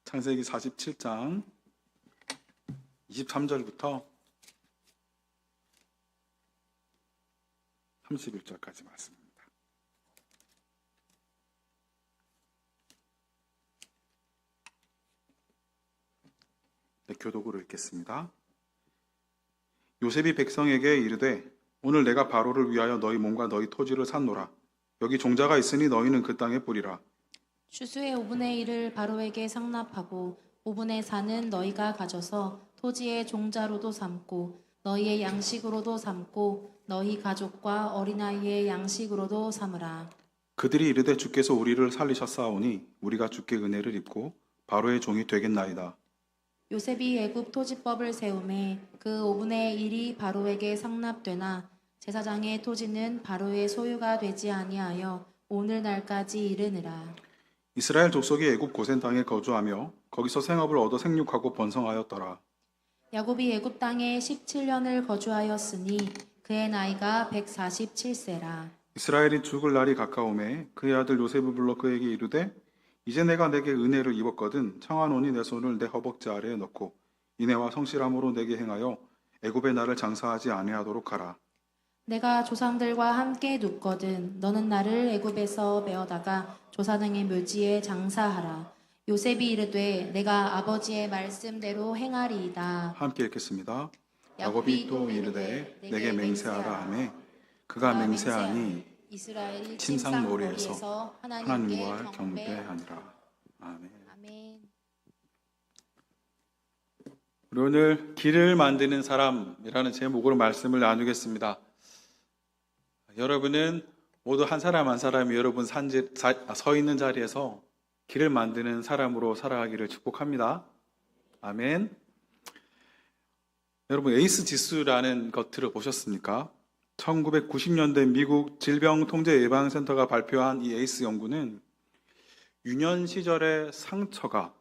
창세기 47장 23절부터 31절까지 말씀입니다. 네, 교독으로 읽겠습니다. 요셉이 백성에게 이르되 오늘 내가 바로를 위하여 너희 몸과 너희 토지를 샀노라. 여기 종자가 있으니 너희는 그 땅에 뿌리라. 추수의 5분의 1을 바로에게 상납하고 5분의 4는 너희가 가져서 토지의 종자로도 삼고 너희의 양식으로도 삼고 너희 가족과 어린아이의 양식으로도 삼으라. 그들이 이르되 주께서 우리를 살리셨사오니 우리가 주께 은혜를 입고 바로의 종이 되겠나이다. 요셉이 애굽 토지법을 세우매 그 5분의 1이 바로에게 상납되나 제사장의 토지는 바로의 소유가 되지 아니하여 오늘날까지 이르느라. 이스라엘 족속이 애굽 고센 땅에 거주하며 거기서 생업을 얻어 생육하고 번성하였더라. 야곱이 애굽 땅에 17년을 거주하였으니 그의 나이가 147세라. 이스라엘이 죽을 날이 가까우매 그의 아들 요셉을 불러 그에게 이르되 이제 내가 내게 은혜를 입었거든 청하노니 내 손을 내 허벅지 아래에 넣고 인애와 성실함으로 내게 행하여 애굽의 나를 장사하지 아니하도록 하라. 내가 조상들과 함께 눕거든 너는 나를 애굽에서 메어다가 조사등의 묘지에 장사하라. 요셉이 이르되 내가 아버지의 말씀대로 행하리이다. 함께 읽겠습니다. 야곱이 또 이르되 내게 맹세하라 하매 그가 맹세하니 이스라엘이 침상 머리에서 침상머리에서 하나님과 경배하니라. 아멘. 아멘. 우리 오늘 길을 만드는 사람이라는 제목으로 말씀을 나누겠습니다. 여러분은 모두 한 사람 한 사람이 여러분 서 있는 자리에서 길을 만드는 사람으로 살아가기를 축복합니다. 아멘. 여러분 에이스 지수라는 것 들어보셨습니까? 1990년대 미국 질병통제예방센터가 발표한 이 에이스 연구는 유년 시절의 상처가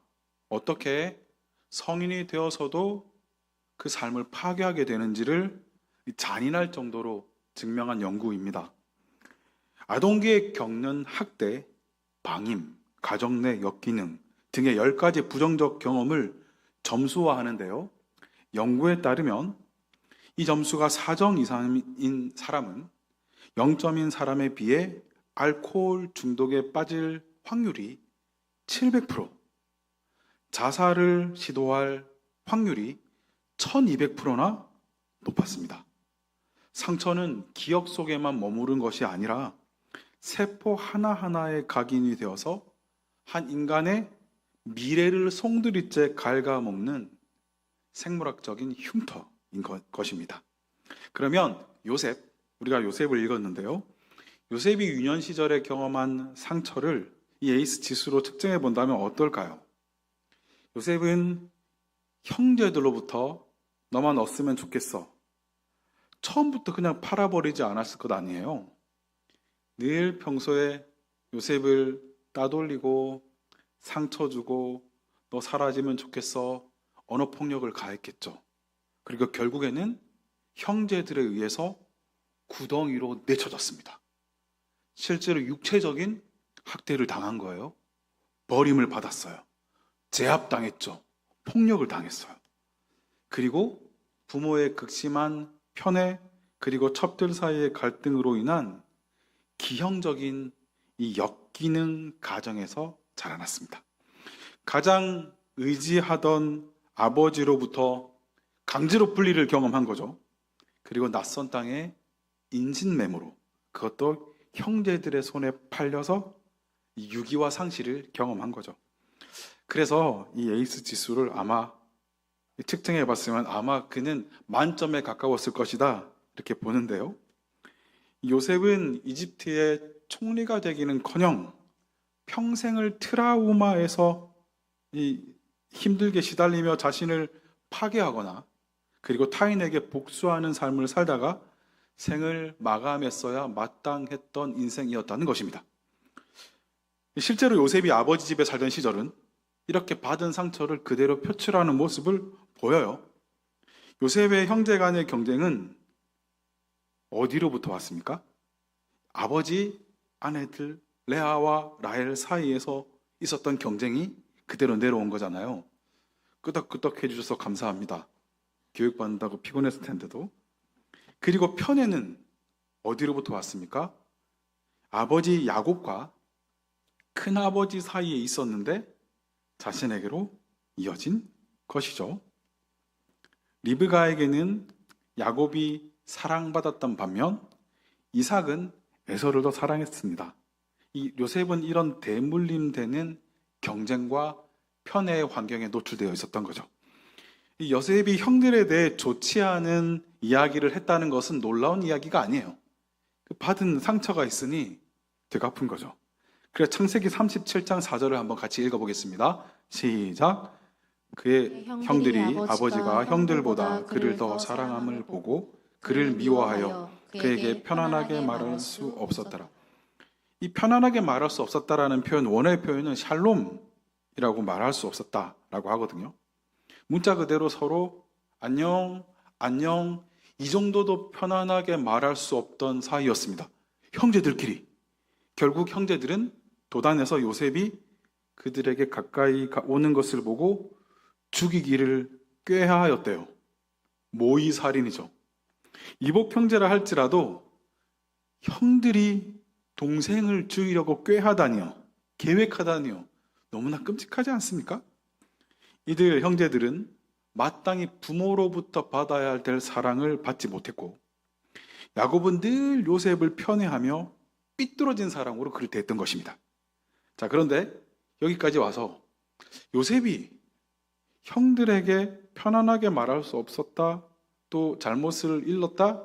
어떻게 성인이 되어서도 그 삶을 파괴하게 되는지를 잔인할 정도로 증명한 연구입니다. 아동기에 겪는 학대, 방임, 가정 내 역기능 등의 10가지 부정적 경험을 점수화하는데요. 연구에 따르면 이 점수가 4점 이상인 사람은 0점인 사람에 비해 알코올 중독에 빠질 확률이 700%, 자살을 시도할 확률이 1200%나 높았습니다. 상처는 기억 속에만 머무른 것이 아니라 세포 하나하나에 각인이 되어서 한 인간의 미래를 송두리째 갉아먹는 생물학적인 흉터인 것입니다. 그러면 우리가 요셉을 읽었는데요. 요셉이 유년 시절에 경험한 상처를 이 에이스 지수로 측정해 본다면 어떨까요? 요셉은 형제들로부터 너만 없으면 좋겠어. 처음부터 그냥 팔아버리지 않았을 것 아니에요. 늘 평소에 요셉을 따돌리고 상처 주고 너 사라지면 좋겠어. 언어폭력을 가했겠죠. 그리고 결국에는 형제들에 의해서 구덩이로 내쳐졌습니다. 실제로 육체적인 학대를 당한 거예요. 버림을 받았어요. 제압당했죠. 폭력을 당했어요. 그리고 부모의 극심한 편애 그리고 첩들 사이의 갈등으로 인한 기형적인 이 역기능 가정에서 자라났습니다. 가장 의지하던 아버지로부터 강제로 분리를 경험한 거죠. 그리고 낯선 땅에 인신매매로, 그것도 형제들의 손에 팔려서 유기와 상실을 경험한 거죠. 그래서 이 에이스 지수를 아마 측정해 봤으면 아마 그는 만점에 가까웠을 것이다 이렇게 보는데요. 요셉은 이집트의 총리가 되기는커녕 평생을 트라우마에서 힘들게 시달리며 자신을 파괴하거나 그리고 타인에게 복수하는 삶을 살다가 생을 마감했어야 마땅했던 인생이었다는 것입니다. 실제로 요셉이 아버지 집에 살던 시절은 이렇게 받은 상처를 그대로 표출하는 모습을 보여요. 요셉의 형제 간의 경쟁은 어디로부터 왔습니까? 아버지 아내들 레아와 라헬 사이에서 있었던 경쟁이 그대로 내려온 거잖아요. 끄덕끄덕 해주셔서 감사합니다. 교육받는다고 피곤했을 텐데도. 그리고 편애는 어디로부터 왔습니까? 아버지 야곱과 큰아버지 사이에 있었는데 자신에게로 이어진 것이죠. 리브가에게는 야곱이 사랑받았던 반면 이삭은 에서를 더 사랑했습니다. 이 요셉은 이런 대물림되는 경쟁과 편애의 환경에 노출되어 있었던 거죠. 이 요셉이 형들에 대해 좋지 않은 이야기를 했다는 것은 놀라운 이야기가 아니에요. 받은 상처가 있으니 되갚은 거죠. 그래서 창세기 37장 4절을 한번 같이 읽어보겠습니다. 시작. 그의 형들이 아버지가 형들보다 그를 더 사랑함을 보고 그를 미워하여 그에게 편안하게 말할 수 없었더라. 이 편안하게 말할 수 없었다라는 표현, 원어의 표현은 샬롬이라고 말할 수 없었다라고 하거든요. 문자 그대로 서로 안녕, 안녕 이 정도도 편안하게 말할 수 없던 사이였습니다. 형제들끼리. 결국 형제들은 도단에서 요셉이 그들에게 가까이 오는 것을 보고 죽이기를 꾀하였대요. 모의살인이죠. 이복 형제라 할지라도 형들이 동생을 죽이려고 꾀하다니요, 계획하다니요, 너무나 끔찍하지 않습니까? 이들 형제들은 마땅히 부모로부터 받아야 될 사랑을 받지 못했고 야곱은 늘 요셉을 편애하며 삐뚤어진 사랑으로 그를 대했던 것입니다. 자, 그런데 여기까지 와서 요셉이 형들에게 편안하게 말할 수 없었다, 또 잘못을 일렀다,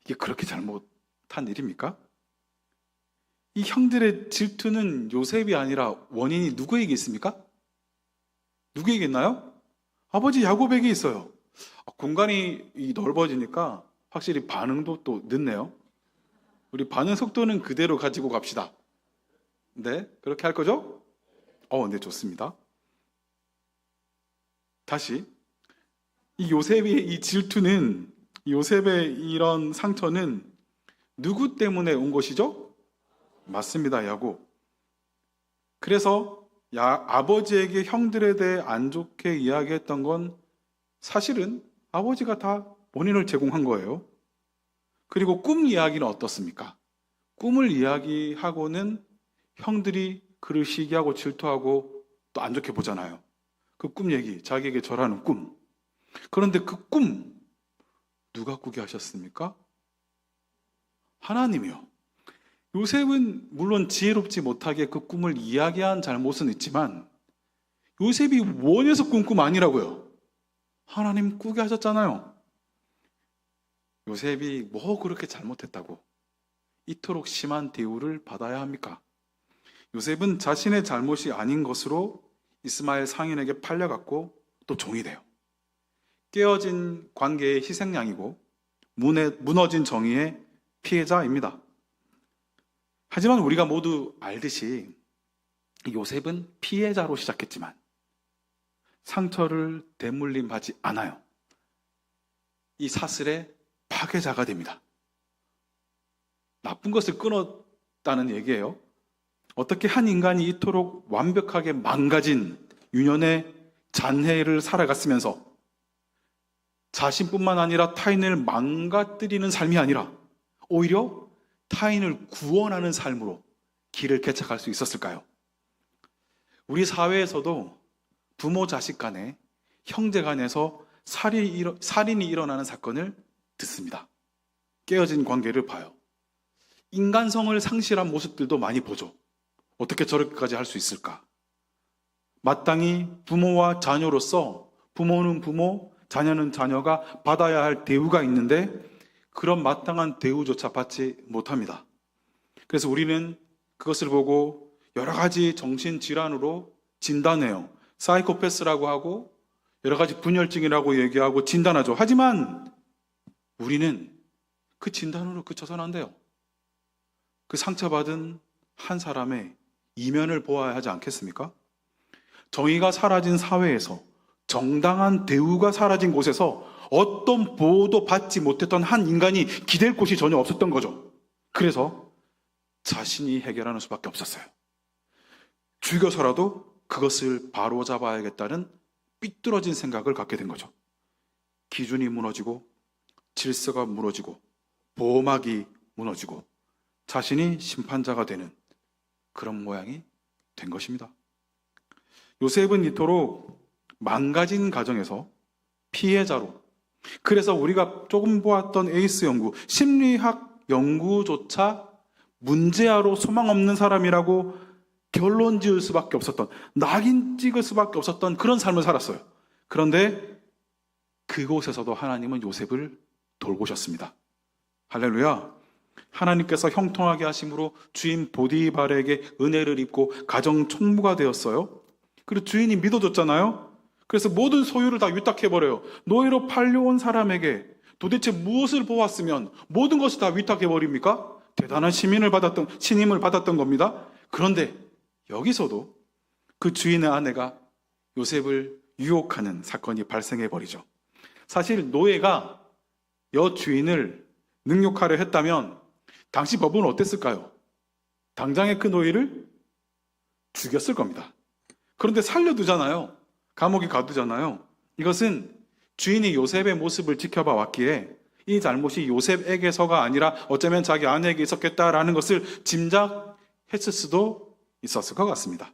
이게 그렇게 잘못한 일입니까? 이 형들의 질투는 요셉이 아니라 원인이 누구에게 있습니까? 누구에게 있나요? 아버지 야곱에게 있어요. 공간이 넓어지니까 확실히 반응도 또 늦네요. 우리 반응 속도는 그대로 가지고 갑시다. 네, 그렇게 할 거죠? 네, 좋습니다. 다시, 이 요셉의 이 질투는, 요셉의 이런 상처는 누구 때문에 온 것이죠? 맞습니다, 야곱. 그래서 아버지에게 형들에 대해 안 좋게 이야기했던 건 사실은 아버지가 다 원인을 제공한 거예요. 그리고 꿈 이야기는 어떻습니까? 꿈을 이야기하고는 형들이 그를 시기하고 질투하고 또 안 좋게 보잖아요. 그 꿈 얘기, 자기에게 절하는 꿈. 그런데 그 꿈 누가 꾸게 하셨습니까? 하나님이요. 요셉은 물론 지혜롭지 못하게 그 꿈을 이야기한 잘못은 있지만 요셉이 원해서 꾼 꿈 아니라고요. 하나님 꾸게 하셨잖아요. 요셉이 뭐 그렇게 잘못했다고 이토록 심한 대우를 받아야 합니까? 요셉은 자신의 잘못이 아닌 것으로 이스마엘 상인에게 팔려갔고 또 종이 돼요. 깨어진 관계의 희생양이고 무너진 정의의 피해자입니다. 하지만 우리가 모두 알듯이 요셉은 피해자로 시작했지만 상처를 대물림하지 않아요. 이 사슬의 파괴자가 됩니다. 나쁜 것을 끊었다는 얘기예요. 어떻게 한 인간이 이토록 완벽하게 망가진 유년의 잔해를 살아갔으면서 자신뿐만 아니라 타인을 망가뜨리는 삶이 아니라 오히려 타인을 구원하는 삶으로 길을 개척할 수 있었을까요? 우리 사회에서도 부모 자식 간에, 형제 간에서 살인이 일어나는 사건을 듣습니다. 깨어진 관계를 봐요. 인간성을 상실한 모습들도 많이 보죠. 어떻게 저렇게까지 할 수 있을까? 마땅히 부모와 자녀로서 부모는 부모, 자녀는 자녀가 받아야 할 대우가 있는데 그런 마땅한 대우조차 받지 못합니다. 그래서 우리는 그것을 보고 여러 가지 정신질환으로 진단해요. 사이코패스라고 하고 여러 가지 분열증이라고 얘기하고 진단하죠. 하지만 우리는 그 진단으로 그쳐서는 안 돼요. 그 상처받은 한 사람의 이면을 보아야 하지 않겠습니까? 정의가 사라진 사회에서, 정당한 대우가 사라진 곳에서 어떤 보호도 받지 못했던 한 인간이 기댈 곳이 전혀 없었던 거죠. 그래서 자신이 해결하는 수밖에 없었어요. 죽여서라도 그것을 바로잡아야겠다는 삐뚤어진 생각을 갖게 된 거죠. 기준이 무너지고 질서가 무너지고 보호막이 무너지고 자신이 심판자가 되는 그런 모양이 된 것입니다. 요셉은 이토록 망가진 가정에서 피해자로, 그래서 우리가 조금 보았던 에이스 연구, 심리학 연구조차 문제아로 소망 없는 사람이라고 결론 지을 수밖에 없었던, 낙인 찍을 수밖에 없었던 그런 삶을 살았어요. 그런데 그곳에서도 하나님은 요셉을 돌보셨습니다. 할렐루야. 하나님께서 형통하게 하심으로 주인 보디발에게 은혜를 입고 가정 총무가 되었어요. 그리고 주인이 믿어줬잖아요. 그래서 모든 소유를 다 위탁해버려요. 노예로 팔려온 사람에게 도대체 무엇을 보았으면 모든 것을 다 위탁해버립니까? 대단한 신임을 받았던 겁니다. 그런데 여기서도 그 주인의 아내가 요셉을 유혹하는 사건이 발생해버리죠. 사실 노예가 여주인을 능욕하려 했다면 당시 법은 어땠을까요? 당장에 그 노예를 죽였을 겁니다. 그런데 살려두잖아요. 감옥에 가두잖아요. 이것은 주인이 요셉의 모습을 지켜봐 왔기에 이 잘못이 요셉에게서가 아니라 어쩌면 자기 아내에게 있었겠다라는 것을 짐작했을 수도 있었을 것 같습니다.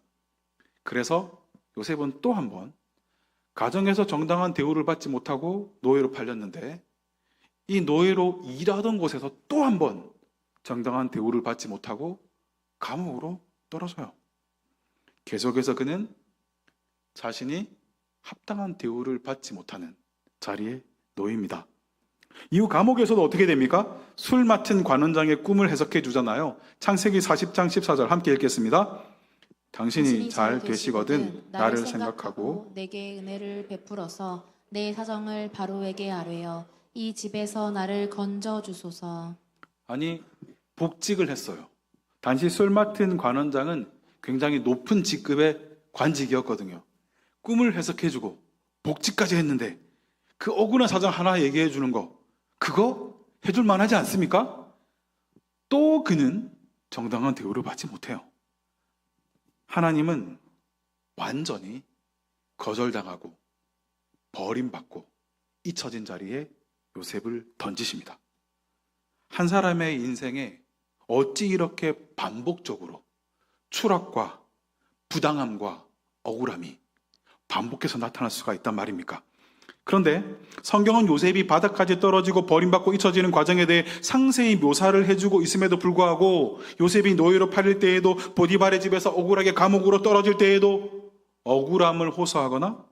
그래서 요셉은 또 한 번 가정에서 정당한 대우를 받지 못하고 노예로 팔렸는데, 이 노예로 일하던 곳에서 또 한 번 정당한 대우를 받지 못하고 감옥으로 떨어져요. 계속해서 그는 자신이 합당한 대우를 받지 못하는 자리에 놓입니다. 이후 감옥에서도 어떻게 됩니까? 술 맡은 관원장의 꿈을 해석해 주잖아요. 창세기 40장 14절 함께 읽겠습니다. 당신이 잘 되시거든 나를 생각하고 내게 은혜를 베풀어서 내 사정을 바로에게 아뢰어 이 집에서 나를 건져 주소서. 아니, 복직을 했어요. 당시 술 맡은 관원장은 굉장히 높은 직급의 관직이었거든요. 꿈을 해석해주고 복직까지 했는데 그 억울한 사정 하나 얘기해 주는 거, 그거 해줄 만하지 않습니까? 또 그는 정당한 대우를 받지 못해요. 하나님은 완전히 거절당하고 버림받고 잊혀진 자리에 요셉을 던지십니다. 한 사람의 인생에 어찌 이렇게 반복적으로 추락과 부당함과 억울함이 반복해서 나타날 수가 있단 말입니까? 그런데 성경은 요셉이 바닥까지 떨어지고 버림받고 잊혀지는 과정에 대해 상세히 묘사를 해주고 있음에도 불구하고 요셉이 노예로 팔릴 때에도 보디발의 집에서 억울하게 감옥으로 떨어질 때에도 억울함을 호소하거나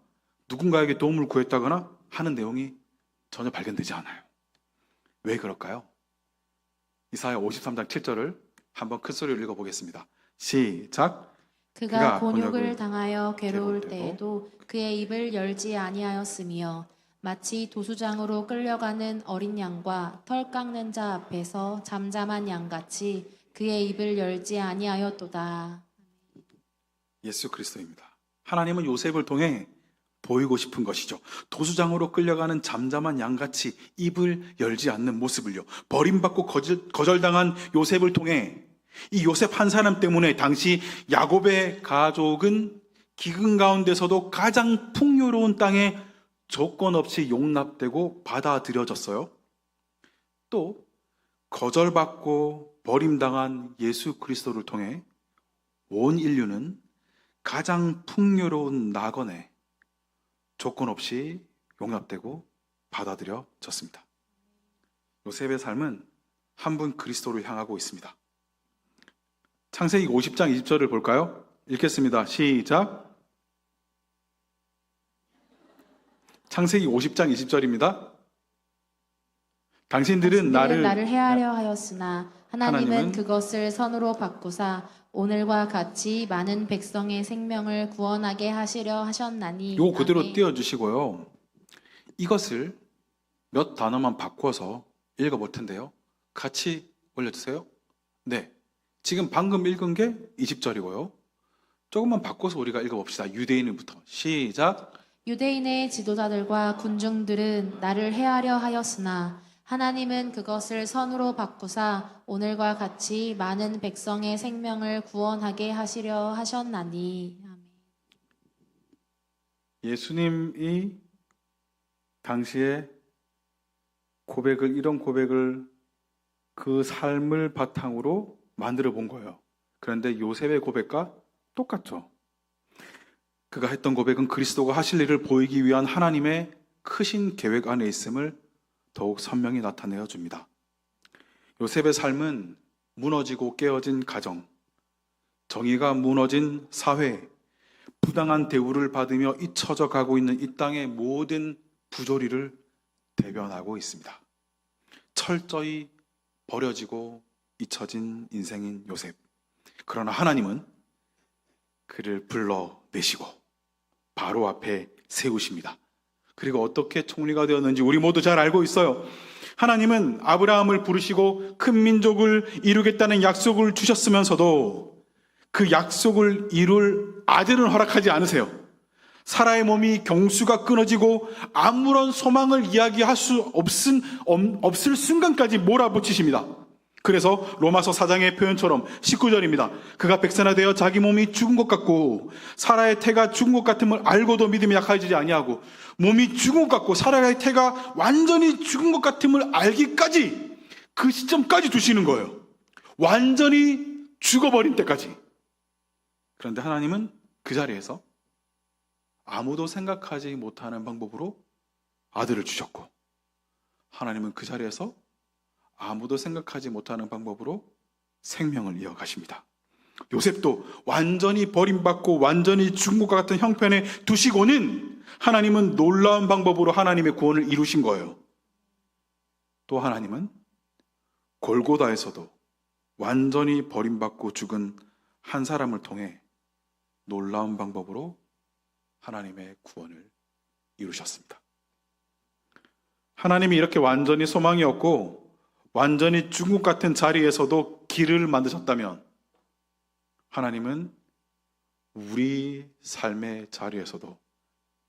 누군가에게 도움을 구했다거나 하는 내용이 전혀 발견되지 않아요. 왜 그럴까요? 이사야 53장 7절을 한번 큰 소리로 읽어보겠습니다. 시작. 그가 곤욕을 당하여 괴로울 때에도 그의 입을 열지 아니하였으며 마치 도수장으로 끌려가는 어린 양과 털 깎는 자 앞에서 잠잠한 양같이 그의 입을 열지 아니하였도다. 예수 그리스도입니다. 하나님은 요셉을 통해 보이고 싶은 것이죠. 도수장으로 끌려가는 잠잠한 양같이 입을 열지 않는 모습을요. 버림받고 거절당한 요셉을 통해 이 요셉 한 사람 때문에 당시 야곱의 가족은 기근 가운데서도 가장 풍요로운 땅에 조건 없이 용납되고 받아들여졌어요. 또 거절받고 버림당한 예수 그리스도를 통해 온 인류는 가장 풍요로운 낙원에 조건 없이 용납되고 받아들여졌습니다. 요셉의 삶은 한 분 그리스도를 향하고 있습니다. 창세기 50장 20절을 볼까요? 읽겠습니다. 시작. 창세기 50장 20절입니다. 당신들은 나를 해하려 하였으나 하나님은 그것을 선으로 바꾸사 오늘과 같이 많은 백성의 생명을 구원하게 하시려 하셨나니. 요 그대로 띄워주시고요. 이것을 몇 단어만 바꿔서 읽어볼 텐데요. 같이 올려주세요. 네. 지금 방금 읽은 게 20절이고요. 조금만 바꿔서 우리가 읽어봅시다. 유대인부터 시작. 유대인의 지도자들과 군중들은 나를 해하려 하였으나 하나님은 그것을 선으로 바꾸사 오늘과 같이 많은 백성의 생명을 구원하게 하시려 하셨나니. 아멘. 예수님이 당시에 이런 고백을 그 삶을 바탕으로 만들어 본 거예요. 그런데 요셉의 고백과 똑같죠. 그가 했던 고백은 그리스도가 하실 일을 보이기 위한 하나님의 크신 계획 안에 있음을 더욱 선명히 나타내어 줍니다. 요셉의 삶은 무너지고 깨어진 가정, 정의가 무너진 사회, 부당한 대우를 받으며 잊혀져 가고 있는 이 땅의 모든 부조리를 대변하고 있습니다. 철저히 버려지고 잊혀진 인생인 요셉. 그러나 하나님은 그를 불러내시고 바로 앞에 세우십니다. 그리고 어떻게 총리가 되었는지 우리 모두 잘 알고 있어요. 하나님은 아브라함을 부르시고 큰 민족을 이루겠다는 약속을 주셨으면서도 그 약속을 이룰 아들은 허락하지 않으세요. 사라의 몸이 경수가 끊어지고 아무런 소망을 이야기할 수 없을 순간까지 몰아붙이십니다. 그래서 로마서 4장의 표현처럼 19절입니다. 그가 백선화되어 자기 몸이 죽은 것 같고 사라의 태가 죽은 것 같음을 알고도 믿음이 약해지지 아니하고, 몸이 죽은 것 같고 사라의 태가 완전히 죽은 것 같음을 알기까지, 그 시점까지 두시는 거예요. 완전히 죽어버린 때까지. 그런데 하나님은 그 자리에서 아무도 생각하지 못하는 방법으로 아들을 주셨고, 하나님은 그 자리에서 아무도 생각하지 못하는 방법으로 생명을 이어가십니다. 요셉도 완전히 버림받고 완전히 죽은 것 같은 형편에 두시고는 하나님은 놀라운 방법으로 하나님의 구원을 이루신 거예요. 또 하나님은 골고다에서도 완전히 버림받고 죽은 한 사람을 통해 놀라운 방법으로 하나님의 구원을 이루셨습니다. 하나님이 이렇게 완전히 소망이 없고 완전히 죽은 것 같은 자리에서도 길을 만드셨다면, 하나님은 우리 삶의 자리에서도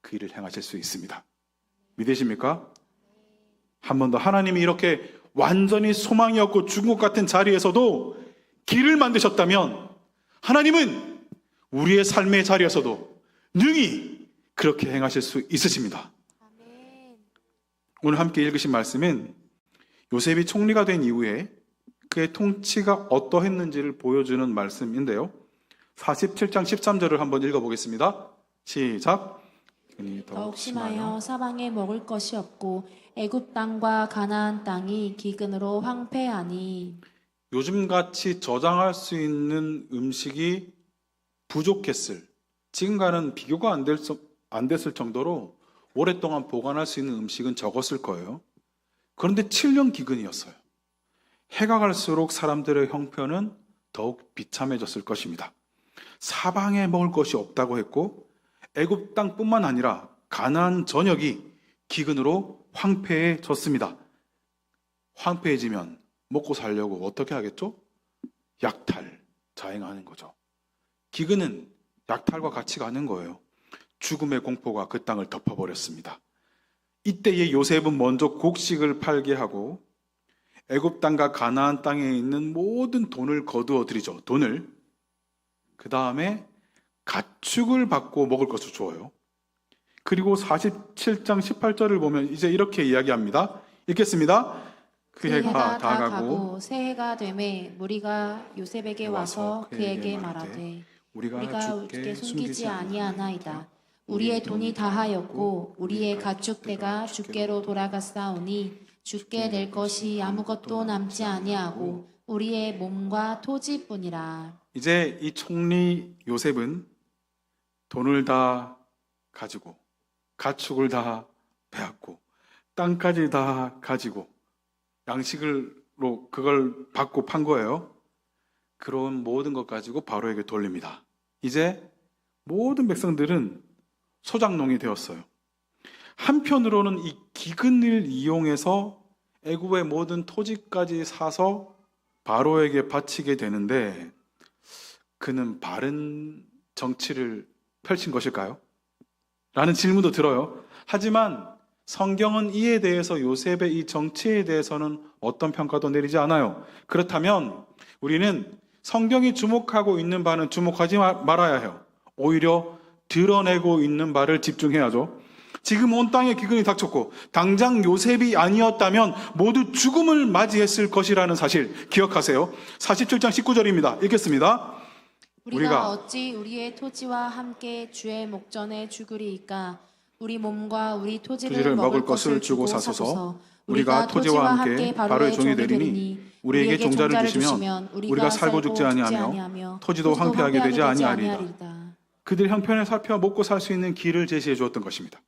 그 일을 행하실 수 있습니다. 믿으십니까? 한 번 더, 하나님이 이렇게 완전히 소망이 없고 죽은 것 같은 자리에서도 길을 만드셨다면, 하나님은 우리의 삶의 자리에서도 능히 그렇게 행하실 수 있으십니다. 오늘 함께 읽으신 말씀은 요셉이 총리가 된 이후에 그의 통치가 어떠했는지를 보여주는 말씀인데요. 47장 13절을 한번 읽어보겠습니다. 시작. 더욱 심하여 사방에 먹을 것이 없고 애굽 땅과 가나안 땅이 기근으로 황폐하니. 요즘같이 저장할 수 있는 음식이 부족했을, 지금과는 비교가 안 됐을 정도로 오랫동안 보관할 수 있는 음식은 적었을 거예요. 그런데 7년 기근이었어요. 해가 갈수록 사람들의 형편은 더욱 비참해졌을 것입니다. 사방에 먹을 것이 없다고 했고, 애굽 땅뿐만 아니라 가나안 전역이 기근으로 황폐해졌습니다. 황폐해지면 먹고 살려고 어떻게 하겠죠? 약탈, 자행하는 거죠. 기근은 약탈과 같이 가는 거예요. 죽음의 공포가 그 땅을 덮어버렸습니다. 이때에 요셉은 먼저 곡식을 팔게 하고 애굽 땅과 가나안 땅에 있는 모든 돈을 거두어 들이죠. 돈을. 그 다음에 가축을 받고 먹을 것을 주어요. 그리고 47장 18절을 보면 이제 이렇게 이야기합니다. 읽겠습니다. 그 해가 다 가고 새 해가 되매 무리가 요셉에게 와서 그에게 말하되 우리가 주께 숨기지 아니하나이다. 우리의 돈이 다하였고 우리의 가축대가 주께로 돌아갔사오니 주께 낼 것이 아무것도 남지 아니하고 우리의 몸과 토지뿐이라. 이제 이 총리 요셉은 돈을 다 가지고 가축을 다 빼앗고 땅까지 다 가지고 양식으로 그걸 받고 판 거예요. 그런 모든 것 가지고 바로에게 돌립니다. 이제 모든 백성들은 소작농이 되었어요. 한편으로는 이 기근을 이용해서 애굽의 모든 토지까지 사서 바로에게 바치게 되는데, 그는 바른 정치를 펼친 것일까요? 라는 질문도 들어요. 하지만 성경은 이에 대해서, 요셉의 이 정치에 대해서는 어떤 평가도 내리지 않아요. 그렇다면 우리는 성경이 주목하고 있는 바는 주목하지 말아야 해요. 오히려 드러내고 있는 바를 집중해야죠. 지금 온 땅에 기근이 닥쳤고 당장 요셉이 아니었다면 모두 죽음을 맞이했을 것이라는 사실 기억하세요. 47장 19절입니다. 읽겠습니다. 우리가 어찌 우리의 토지와 함께 주의 목전에 죽으리이까? 우리 몸과 우리 토지를 먹을 것을 주고 사소서. 우리가 토지와 함께 바로의 종이 되리니 우리에게 종자를 주시면 우리가 살고 죽지 아니하며 토지도 황폐하게 되지 아니하리이다. 그들 형편을 살펴 먹고 살 수 있는 길을 제시해 주었던 것입니다.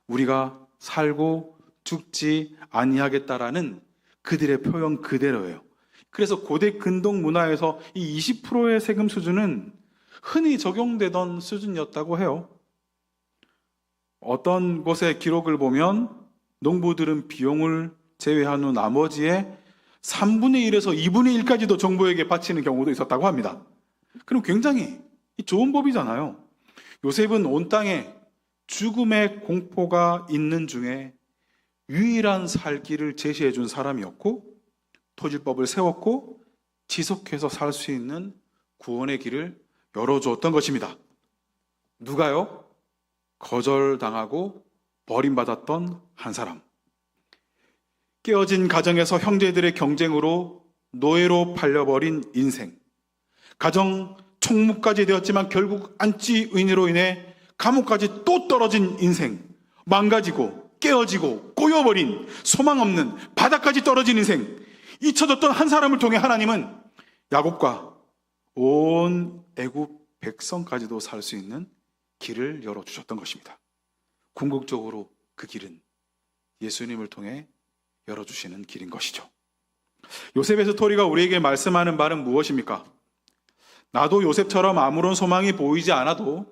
우리가 살고 죽지 아니하겠다라는 그들의 표현 그대로예요. 그래서 고대 근동 문화에서 이 20%의 세금 수준은 흔히 적용되던 수준이었다고 해요. 어떤 곳의 기록을 보면 농부들은 비용을 제외한 후 나머지의 3분의 1에서 2분의 1까지도 정부에게 바치는 경우도 있었다고 합니다. 그럼 굉장히 좋은 법이잖아요. 요셉은 온 땅에 죽음의 공포가 있는 중에 유일한 살 길을 제시해 준 사람이었고 토지법을 세웠고 지속해서 살 수 있는 구원의 길을 열어주었던 것입니다. 누가요? 거절당하고 버림받았던 한 사람. 깨어진 가정에서 형제들의 경쟁으로 노예로 팔려버린 인생. 가정 총무까지 되었지만 결국 안찌의인으로 인해 감옥까지 또 떨어진 인생. 망가지고 깨어지고 꼬여버린 소망 없는 바닥까지 떨어진 인생. 잊혀졌던 한 사람을 통해 하나님은 야곱과 온 애굽 백성까지도 살 수 있는 길을 열어주셨던 것입니다. 궁극적으로 그 길은 예수님을 통해 열어주시는 길인 것이죠. 요셉의 스토리가 우리에게 말씀하는 바는 무엇입니까? 나도 요셉처럼 아무런 소망이 보이지 않아도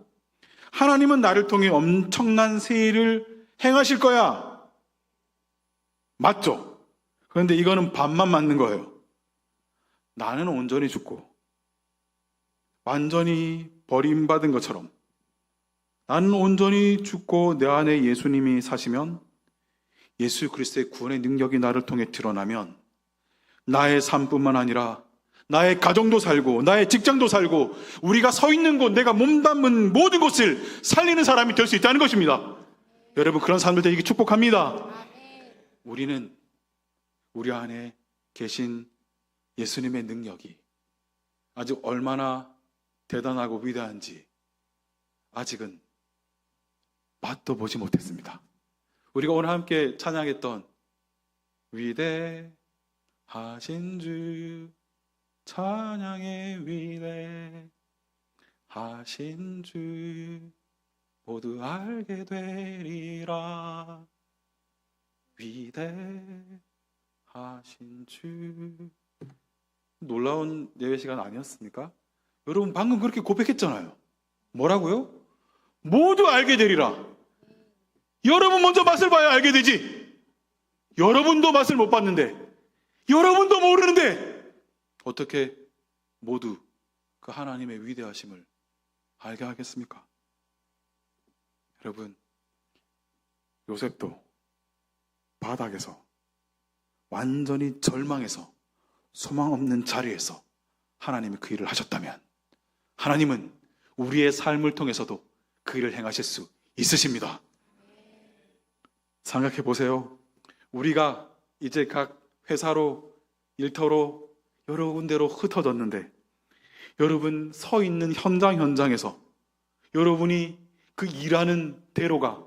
하나님은 나를 통해 엄청난 새 일을 행하실 거야. 맞죠? 그런데 이거는 반만 맞는 거예요. 나는 온전히 죽고 완전히 버림받은 것처럼 나는 온전히 죽고 내 안에 예수님이 사시면 예수 그리스도의 구원의 능력이 나를 통해 드러나면 나의 삶뿐만 아니라 나의 가정도 살고 나의 직장도 살고 우리가 서 있는 곳, 내가 몸담은 모든 곳을 살리는 사람이 될 수 있다는 것입니다. 여러분, 그런 삶을 되기 축복합니다. 우리는 우리 안에 계신 예수님의 능력이 아직 얼마나 대단하고 위대한지 아직은 맛도 보지 못했습니다. 우리가 오늘 함께 찬양했던 위대하신 주 찬양의 위대하신 주 모두 알게 되리라. 위대하신 주. 놀라운 예배 시간 아니었습니까? 여러분 방금 그렇게 고백했잖아요. 뭐라고요? 모두 알게 되리라. 여러분 먼저 맛을 봐야 알게 되지. 여러분도 맛을 못 봤는데, 여러분도 모르는데 어떻게 모두 그 하나님의 위대하심을 알게 하겠습니까? 여러분, 요셉도 바닥에서 완전히 절망해서 소망 없는 자리에서 하나님이 그 일을 하셨다면 하나님은 우리의 삶을 통해서도 그 일을 행하실 수 있으십니다. 생각해 보세요. 우리가 이제 각 회사로 일터로 여러 군데로 흩어졌는데 여러분 서 있는 현장에서 여러분이 그 일하는 대로가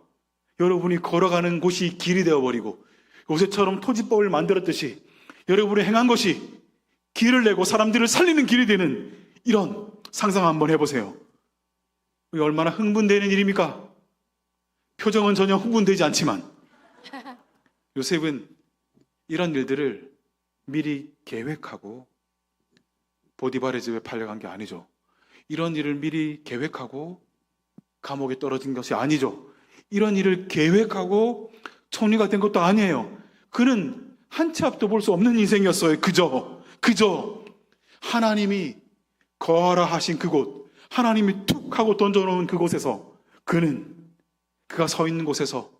여러분이 걸어가는 곳이 길이 되어버리고 요새처럼 토지법을 만들었듯이 여러분이 행한 것이 길을 내고 사람들을 살리는 길이 되는 이런 상상 한번 해보세요. 얼마나 흥분되는 일입니까? 표정은 전혀 흥분되지 않지만 요셉은 이런 일들을 미리 계획하고 보디발의 집에 팔려간 게 아니죠. 이런 일을 미리 계획하고 감옥에 떨어진 것이 아니죠. 이런 일을 계획하고 총리가 된 것도 아니에요. 그는 한 치 앞도 볼 수 없는 인생이었어요. 그저 하나님이 거하라 하신 그곳, 하나님이 툭 하고 던져놓은 그곳에서 그가 서 있는 곳에서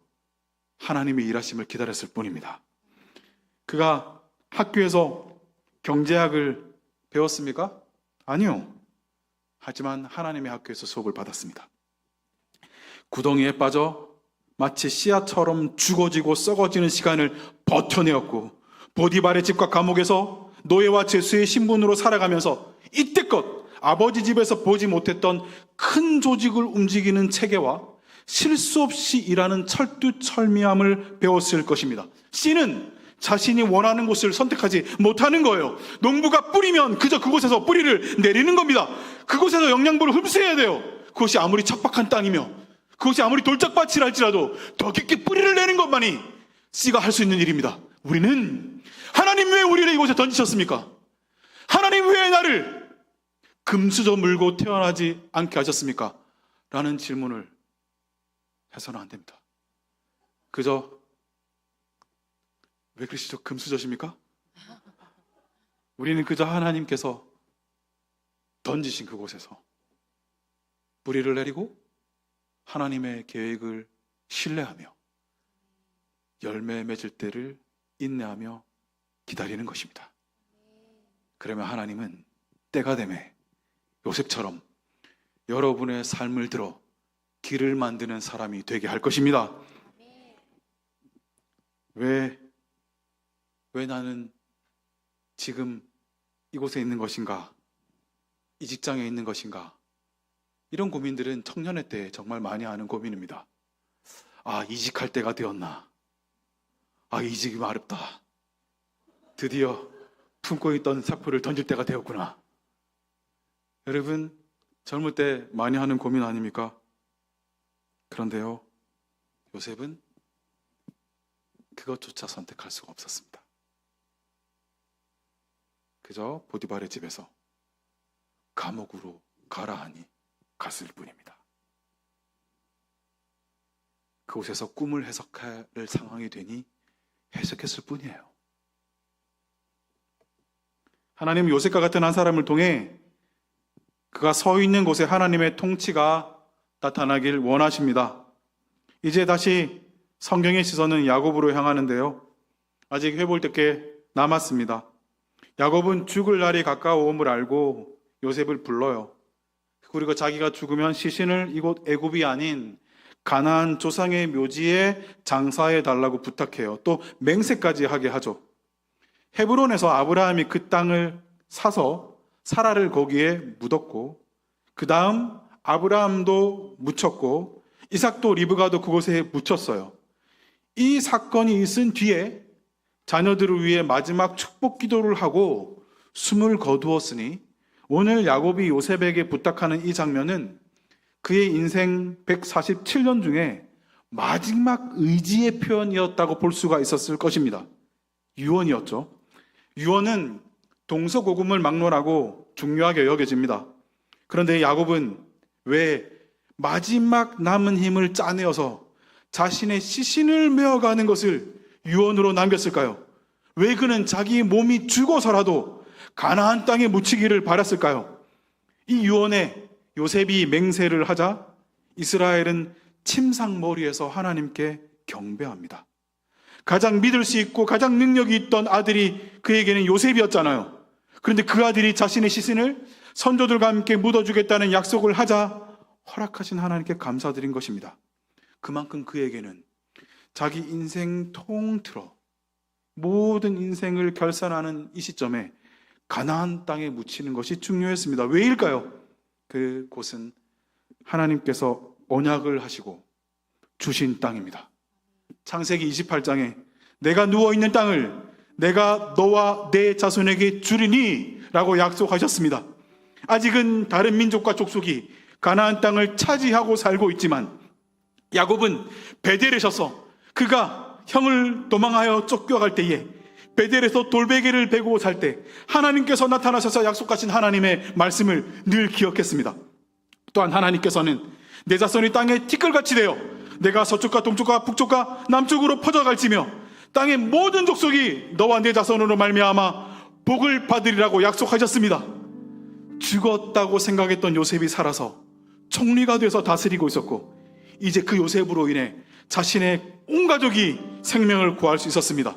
하나님의 일하심을 기다렸을 뿐입니다. 그가 학교에서 경제학을 배웠습니까? 아니요. 하지만 하나님의 학교에서 수업을 받았습니다. 구덩이에 빠져 마치 씨앗처럼 죽어지고 썩어지는 시간을 버텨내었고, 보디발의 집과 감옥에서 노예와 죄수의 신분으로 살아가면서 이때껏 아버지 집에서 보지 못했던 큰 조직을 움직이는 체계와 실수 없이 일하는 철두철미함을 배웠을 것입니다. C는 자신이 원하는 곳을 선택하지 못하는 거예요. 농부가 뿌리면 그저 그곳에서 뿌리를 내리는 겁니다. 그곳에서 영양분을 흡수해야 돼요. 그것이 아무리 척박한 땅이며 그것이 아무리 돌짝밭이랄지라도 더 깊게 뿌리를 내는 것만이 C가 할 수 있는 일입니다. 우리는 하나님 왜 우리를 이곳에 던지셨습니까? 하나님 왜 나를 금수저 물고 태어나지 않게 하셨습니까? 라는 질문을 해서는 안 됩니다. 그저 왜 그러시죠? 금수저십니까? 우리는 그저 하나님께서 던지신 그곳에서 뿌리를 내리고 하나님의 계획을 신뢰하며 열매 맺을 때를 인내하며 기다리는 것입니다. 그러면 하나님은 때가 되매 요셉처럼 여러분의 삶을 들어 길을 만드는 사람이 되게 할 것입니다. 왜 나는 지금 이곳에 있는 것인가? 이 직장에 있는 것인가? 이런 고민들은 청년의 때 정말 많이 하는 고민입니다. 아, 이직할 때가 되었나? 아, 이직이 어렵다. 드디어 품고 있던 삭포를 던질 때가 되었구나. 여러분, 젊을 때 많이 하는 고민 아닙니까? 그런데요, 요셉은 그것조차 선택할 수가 없었습니다. 그저 보디발의 집에서 감옥으로 가라 하니 갔을 뿐입니다. 그곳에서 꿈을 해석할 상황이 되니 해석했을 뿐이에요. 하나님은 요셉과 같은 한 사람을 통해 그가 서 있는 곳에 하나님의 통치가 나타나길 원하십니다. 이제 다시 성경의 시선은 야곱으로 향하는데요, 아직 해볼 게 남았습니다. 야곱은 죽을 날이 가까워옴을 알고 요셉을 불러요. 그리고 자기가 죽으면 시신을 이곳 애굽이 아닌 가나안 조상의 묘지에 장사해 달라고 부탁해요. 또 맹세까지 하게 하죠. 헤브론에서 아브라함이 그 땅을 사서 사라를 거기에 묻었고, 그 다음 아브라함도 묻혔고 이삭도 리브가도 그곳에 묻혔어요. 이 사건이 있은 뒤에 자녀들을 위해 마지막 축복 기도를 하고 숨을 거두었으니, 오늘 야곱이 요셉에게 부탁하는 이 장면은 그의 인생 147년 중에 마지막 의지의 표현이었다고 볼 수가 있었을 것입니다. 유언이었죠. 유언은 동서고금을 막론하고 중요하게 여겨집니다. 그런데 야곱은 왜 마지막 남은 힘을 짜내어서 자신의 시신을 메어가는 것을 유언으로 남겼을까요? 왜 그는 자기 몸이 죽어서라도 가나안 땅에 묻히기를 바랐을까요? 이 유언에 요셉이 맹세를 하자 이스라엘은 침상머리에서 하나님께 경배합니다. 가장 믿을 수 있고 가장 능력이 있던 아들이 그에게는 요셉이었잖아요. 그런데 그 아들이 자신의 시신을 선조들과 함께 묻어주겠다는 약속을 하자 허락하신 하나님께 감사드린 것입니다. 그만큼 그에게는 자기 인생 통틀어 모든 인생을 결산하는 이 시점에 가나안 땅에 묻히는 것이 중요했습니다. 왜일까요? 그곳은 하나님께서 언약을 하시고 주신 땅입니다. 창세기 28장에 내가 누워있는 땅을 내가 너와 내 자손에게 주리니 라고 약속하셨습니다. 아직은 다른 민족과 족속이 가나안 땅을 차지하고 살고 있지만 야곱은 베델에 서서 그가 형을 도망하여 쫓겨갈 때에 베델에서 돌베개를 베고 살 때 하나님께서 나타나셔서 약속하신 하나님의 말씀을 늘 기억했습니다. 또한 하나님께서는 내 자손이 땅에 티끌같이 되어 내가 서쪽과 동쪽과 북쪽과 남쪽으로 퍼져갈지며 땅의 모든 족속이 너와 내 자손으로 말미암아 복을 받으리라고 약속하셨습니다. 죽었다고 생각했던 요셉이 살아서 총리가 돼서 다스리고 있었고, 이제 그 요셉으로 인해 자신의 온 가족이 생명을 구할 수 있었습니다.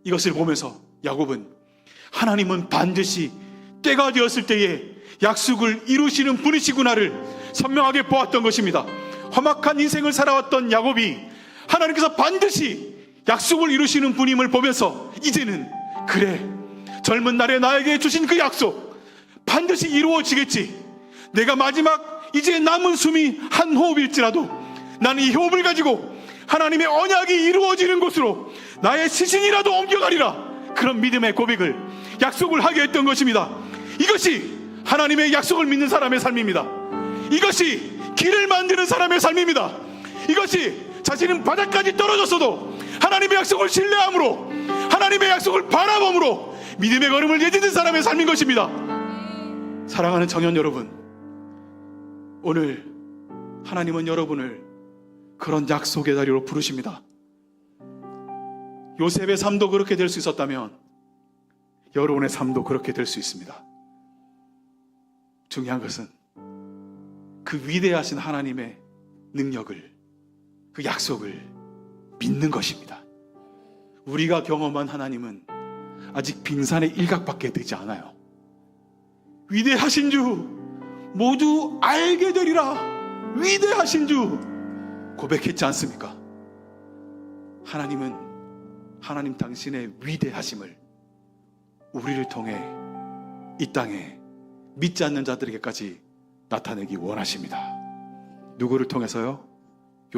이것을 보면서 야곱은 하나님은 반드시 때가 되었을 때에 약속을 이루시는 분이시구나를 선명하게 보았던 것입니다. 험악한 인생을 살아왔던 야곱이 하나님께서 반드시 약속을 이루시는 분임을 보면서 이제는 그래, 젊은 날에 나에게 주신 그 약속 반드시 이루어지겠지. 내가 마지막 이제 남은 숨이 한 호흡일지라도 나는 이 호흡을 가지고 하나님의 언약이 이루어지는 곳으로 나의 시신이라도 옮겨가리라. 그런 믿음의 고백을, 약속을 하게 했던 것입니다. 이것이 하나님의 약속을 믿는 사람의 삶입니다. 이것이 길을 만드는 사람의 삶입니다. 이것이 자신은 바닥까지 떨어졌어도 하나님의 약속을 신뢰함으로, 하나님의 약속을 바라봄으로 믿음의 걸음을 예지는 사람의 삶인 것입니다. 사랑하는 청년 여러분, 오늘 하나님은 여러분을 그런 약속의 자리로 부르십니다. 요셉의 삶도 그렇게 될 수 있었다면 여러분의 삶도 그렇게 될 수 있습니다. 중요한 것은 그 위대하신 하나님의 능력을, 그 약속을 믿는 것입니다. 우리가 경험한 하나님은 아직 빙산의 일각밖에 되지 않아요. 위대하신 주 모두 알게 되리라, 위대하신 주 고백했지 않습니까? 하나님 당신의 위대하심을 우리를 통해 이 땅에 믿지 않는 자들에게까지 나타내기 원하십니다. 누구를 통해서요?